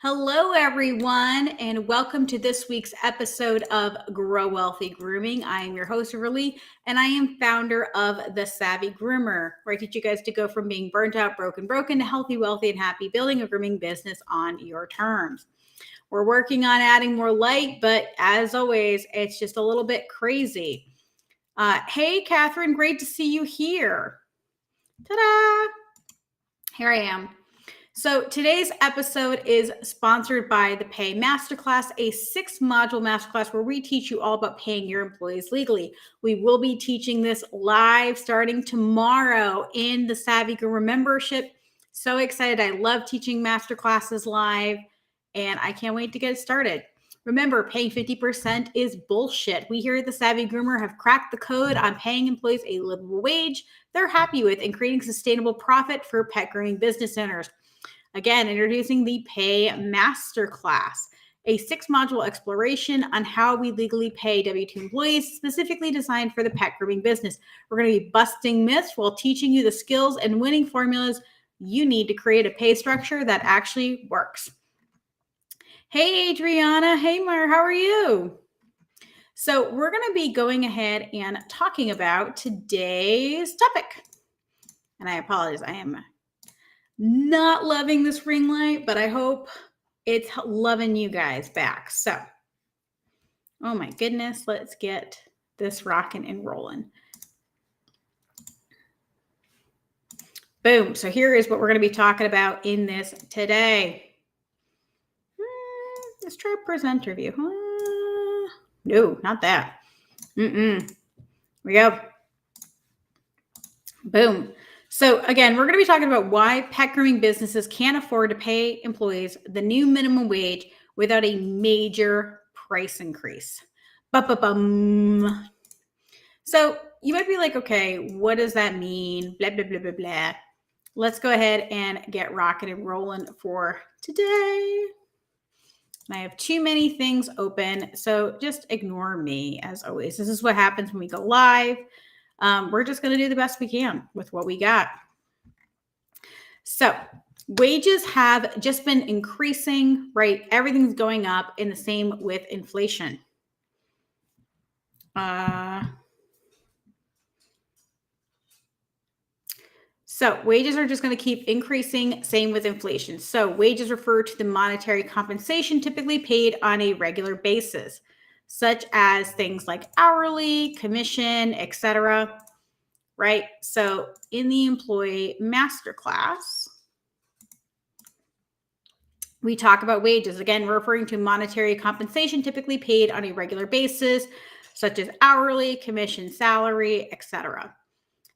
Hello, everyone, and welcome to this week's episode of Grow Wealthy Grooming. I am your host, Lee, and I am founder of the Savvy Groomer, where I teach you guys to go from being burnt out, broken to healthy, wealthy, and happy, building a grooming business on your terms. We're working on adding more light, but as always, it's just a little bit crazy. Hey, Catherine, great to see you here. Ta-da! Here I am. So today's episode is sponsored by the Pay Masterclass, a 6-module masterclass where we teach you all about paying your employees legally. We will be teaching this live starting tomorrow in the Savvy Groomer membership. So excited. I love teaching masterclasses live, and I can't wait to get it started. Remember, paying 50% is bullshit. We here at the Savvy Groomer have cracked the code on paying employees a livable wage they're happy with and creating sustainable profit for pet grooming business owners. Again, introducing the Pay Masterclass, a 6-module exploration on how we legally pay W-2 employees, specifically designed for the pet grooming business. We're going to be busting myths while teaching you the skills and winning formulas you need to create a pay structure that actually works. Hey, Adriana. Hey, Mar. How are you? So we're going to be going ahead and talking about today's topic. And I apologize. I am not loving this ring light, but I hope it's loving you guys back. So, oh my goodness, let's get this rocking and rolling. Boom. So here is what we're going to be talking about in this today. Let's try presenter view. No, not that. Here we go. Boom. So again, we're going to be talking about why pet grooming businesses can't afford to pay employees the new minimum wage without a major price increase. Ba-ba-bum. So you might be like, okay, what does that mean? Blah, blah, blah, blah, blah. Let's go ahead and get rocking and rolling for today. And I have too many things open, so just ignore me as always. This is what happens when we go live. We're just going to do the best we can with what we got. So wages have just been increasing, right? Everything's going up, and the same with inflation. So wages are just going to keep increasing, same with inflation. So wages refer to the monetary compensation typically paid on a regular basis, such as things like hourly, commission, etc. Right? So in the employee masterclass, we talk about wages. Again, we're referring to monetary compensation typically paid on a regular basis, such as hourly, commission, salary, etc.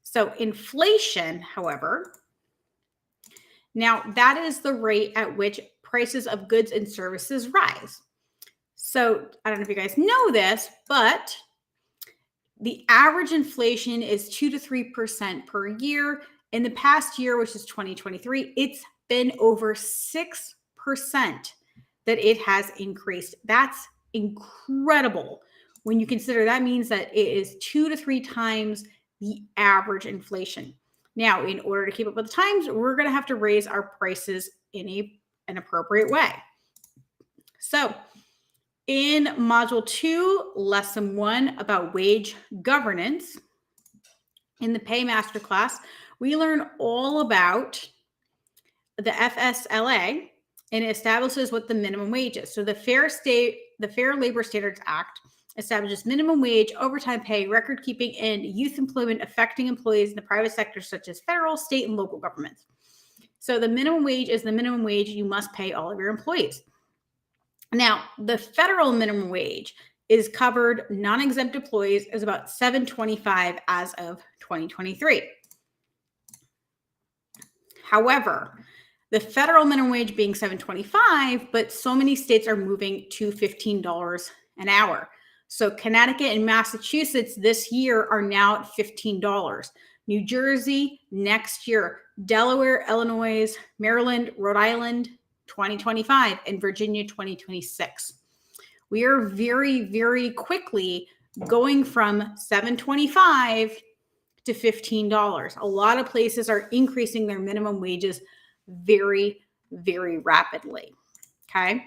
So inflation, however, now that is the rate at which prices of goods and services rise. So I don't know if you guys know this, but the average inflation is 2 to 3% per year. In the past year, which is 2023, it's been over 6% that it has increased. That's incredible when you consider that means that it is 2 to 3 times the average inflation. Now, in order to keep up with the times, we're going to have to raise our prices in an appropriate way. So in Module 2, Lesson 1 about wage governance, in the Pay Masterclass, we learn all about the FSLA, and it establishes what the minimum wage is. So the Fair Labor Standards Act establishes minimum wage, overtime pay, record keeping, and youth employment affecting employees in the private sector, such as federal, state, and local governments. So the minimum wage is the minimum wage you must pay all of your employees. Now, the federal minimum wage is covered non-exempt employees is about $7.25 as of 2023. However, the federal minimum wage being $7.25, but so many states are moving to $15 an hour. So Connecticut and Massachusetts this year are now at $15. New Jersey next year, Delaware, Illinois, Maryland, Rhode Island, 2025, and Virginia, 2026. We are very, very quickly going from $7.25 to $15. A lot of places are increasing their minimum wages very, very rapidly. Okay.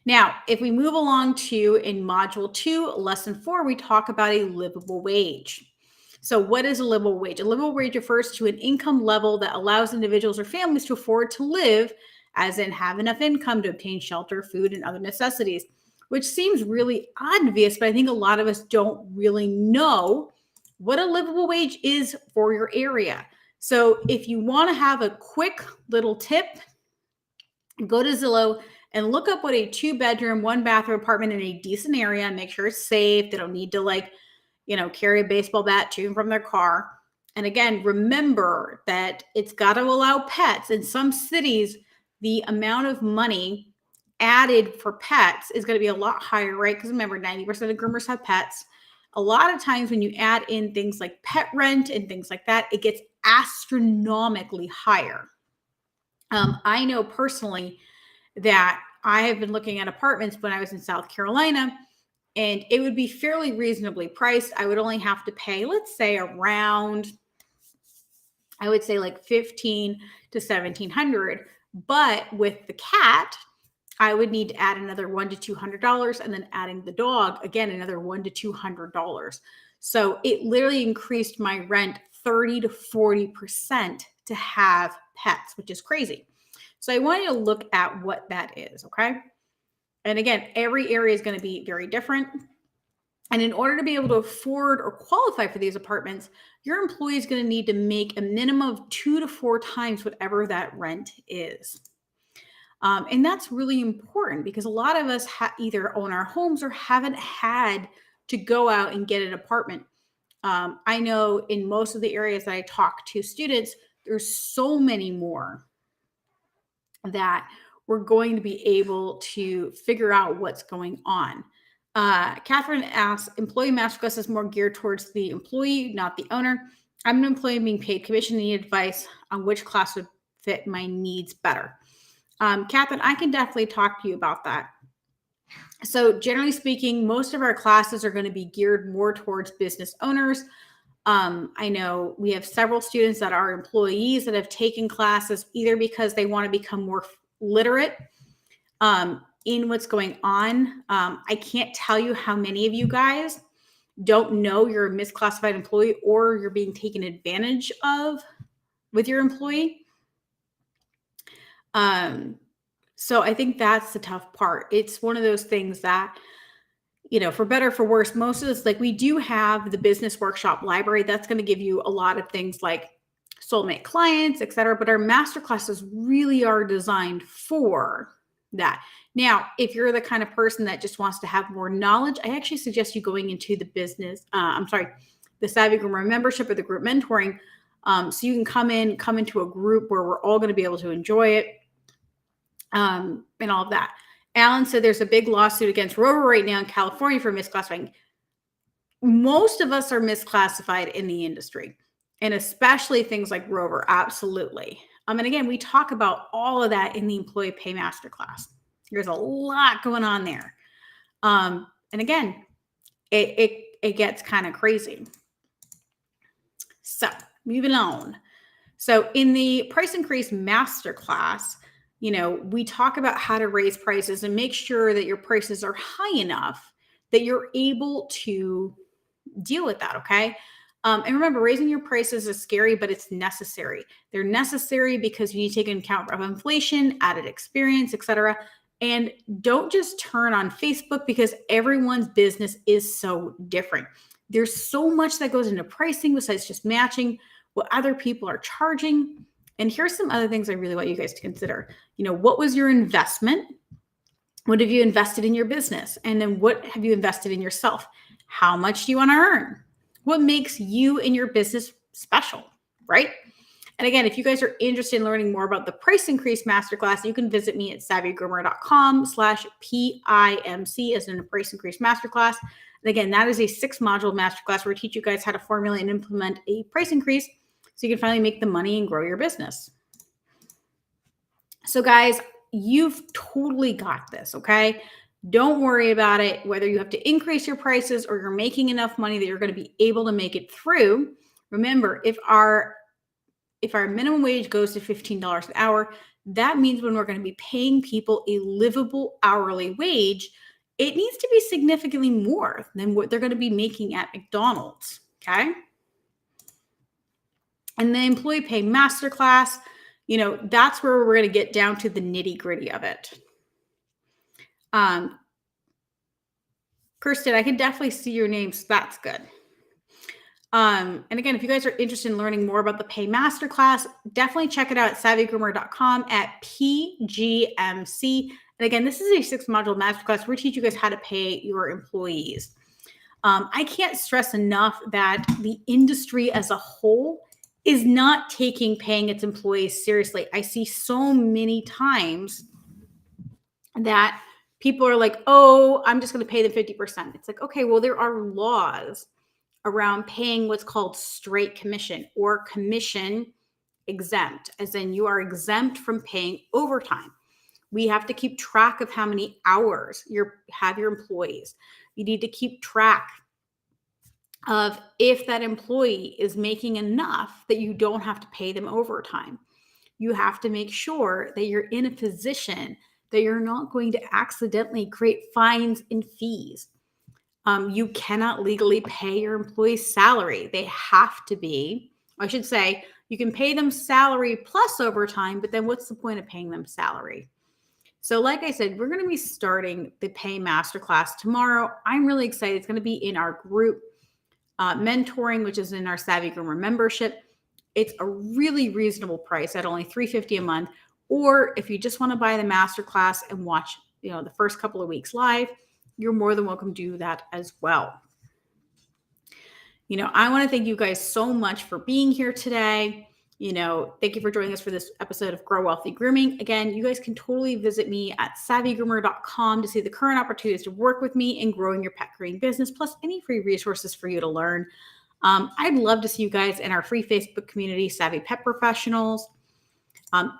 Now, if we move along to in module 2, lesson 4, we talk about a livable wage. So what is a livable wage? A livable wage refers to an income level that allows individuals or families to afford to live, as in have enough income to obtain shelter, food, and other necessities, which seems really obvious, but I think a lot of us don't really know what a livable wage is for your area. So if you want to have a quick little tip, go to Zillow and look up what a 2-bedroom, 1-bathroom apartment in a decent area and make sure it's safe. They don't need to carry a baseball bat to and from their car. And again, remember that it's got to allow pets. In some cities, the amount of money added for pets is going to be a lot higher, right? Because remember, 90% of groomers have pets. A lot of times when you add in things like pet rent and things like that, it gets astronomically higher. I know personally that I have been looking at apartments when I was in South Carolina, and it would be fairly reasonably priced. I would only have to pay, let's say, around, I would say like $1,500 to $1,700. But with the cat, I would need to add another $100 to $200, and then adding the dog, again, another $100 to $200. So it literally increased my rent 30 to 40% to have pets, which is crazy. So I want you to look at what that is, okay? And again, every area is going to be very different. And in order to be able to afford or qualify for these apartments, your employee is going to need to make a minimum of 2 to 4 times whatever that rent is. And that's really important because a lot of us either own our homes or haven't had to go out and get an apartment. I know in most of the areas that I talk to students, there's so many more that we're going to be able to figure out what's going on. Catherine asks, employee masterclass is more geared towards the employee, not the owner. I'm an employee being paid commission. Need advice on which class would fit my needs better. Catherine, I can definitely talk to you about that. So generally speaking, most of our classes are going to be geared more towards business owners. I know we have several students that are employees that have taken classes either because they want to become more literate in what's going on. I can't tell you how many of you guys don't know you're a misclassified employee or you're being taken advantage of with your employee. So I think that's the tough part. It's one of those things that, for better or for worse, most of this, like we do have the business workshop library. That's going to give you a lot of things like soulmate clients, et cetera. But our master classes really are designed for that. Now, if you're the kind of person that just wants to have more knowledge, I actually suggest you going into the the Savvy Groomer membership or the group mentoring. So you can come into a group where we're all going to be able to enjoy it. And all of that. Alan said there's a big lawsuit against Rover right now in California for misclassifying. Most of us are misclassified in the industry, and especially things like Rover. Absolutely. And again, we talk about all of that in the employee pay masterclass. There's a lot going on there. And again, it gets kind of crazy. So moving on. So in the price increase masterclass, we talk about how to raise prices and make sure that your prices are high enough that you're able to deal with that. Okay. And remember, raising your prices is scary, but it's necessary. They're necessary because you need to take into account of inflation, added experience, et cetera. And don't just turn on Facebook because everyone's business is so different. There's so much that goes into pricing besides just matching what other people are charging. And here's some other things I really want you guys to consider. What was your investment? What have you invested in your business? And then what have you invested in yourself? How much do you want to earn? What makes you and your business special, right? And again, if you guys are interested in learning more about the price increase masterclass, you can visit me at savvygroomer.com/PIMC as in a price increase masterclass. And again, that is a 6-module masterclass where we teach you guys how to formulate and implement a price increase so you can finally make the money and grow your business. So guys, you've totally got this, okay? Don't worry about it, whether you have to increase your prices or you're making enough money that you're going to be able to make it through. Remember, if our minimum wage goes to $15 an hour, that means when we're going to be paying people a livable hourly wage, it needs to be significantly more than what they're going to be making at McDonald's. Okay. And the employee pay masterclass, that's where we're going to get down to the nitty gritty of it. Kirsten, I can definitely see your name, so that's good. And again, if you guys are interested in learning more about the Pay Masterclass, definitely check it out at savvygroomer.com at PGMC. And again, this is a 6-module masterclass where we teach you guys how to pay your employees. I can't stress enough that the industry as a whole is not paying its employees seriously. I see so many times that people are like, oh, I'm just going to pay them 50%. It's like, okay, well, there are laws around paying what's called straight commission or commission exempt, as in you are exempt from paying overtime. We have to keep track of how many hours you have your employees. You need to keep track of if that employee is making enough that you don't have to pay them overtime. You have to make sure that you're in a position that you're not going to accidentally create fines and fees. You cannot legally pay your employees' salary. They have to be, I should say, you can pay them salary plus overtime, but then what's the point of paying them salary? So like I said, we're going to be starting the Pay Masterclass tomorrow. I'm really excited. It's going to be in our group mentoring, which is in our Savvy Groomer membership. It's a really reasonable price at only $350 a month. Or if you just want to buy the masterclass and watch, the first couple of weeks live, you're more than welcome to do that as well. I want to thank you guys so much for being here today. Thank you for joining us for this episode of Grow Wealthy Grooming. Again, you guys can totally visit me at savvygroomer.com to see the current opportunities to work with me in growing your pet grooming business, plus any free resources for you to learn. I'd love to see you guys in our free Facebook community, Savvy Pet Professionals.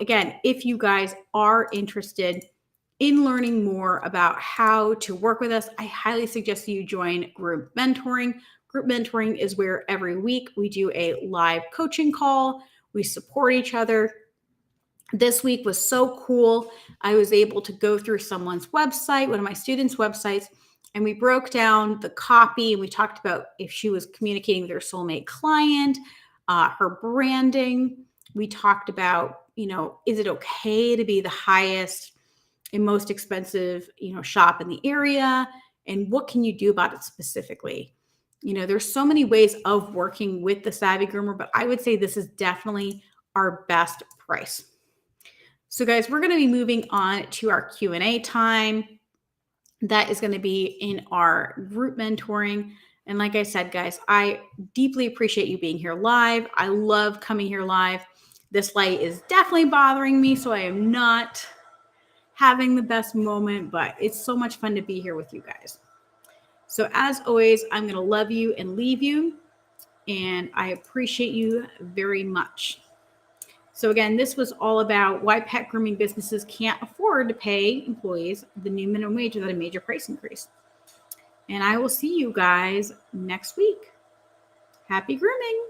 Again, if you guys are interested in learning more about how to work with us, I highly suggest you join group mentoring. Group mentoring is where every week we do a live coaching call. We support each other. This week was so cool. I was able to go through someone's website, one of my students' websites, and we broke down the copy and we talked about if she was communicating with her soulmate client, her branding. We talked about, is it okay to be the highest and most expensive, shop in the area? And what can you do about it specifically? There's so many ways of working with the Savvy Groomer, but I would say this is definitely our best price. So guys, we're going to be moving on to our Q&A time. That is going to be in our group mentoring. And like I said, guys, I deeply appreciate you being here live. I love coming here live. This light is definitely bothering me, so I am not having the best moment, but it's so much fun to be here with you guys. So as always, I'm going to love you and leave you, and I appreciate you very much. So again, this was all about why pet grooming businesses can't afford to pay employees the new minimum wage without a major price increase. And I will see you guys next week. Happy grooming.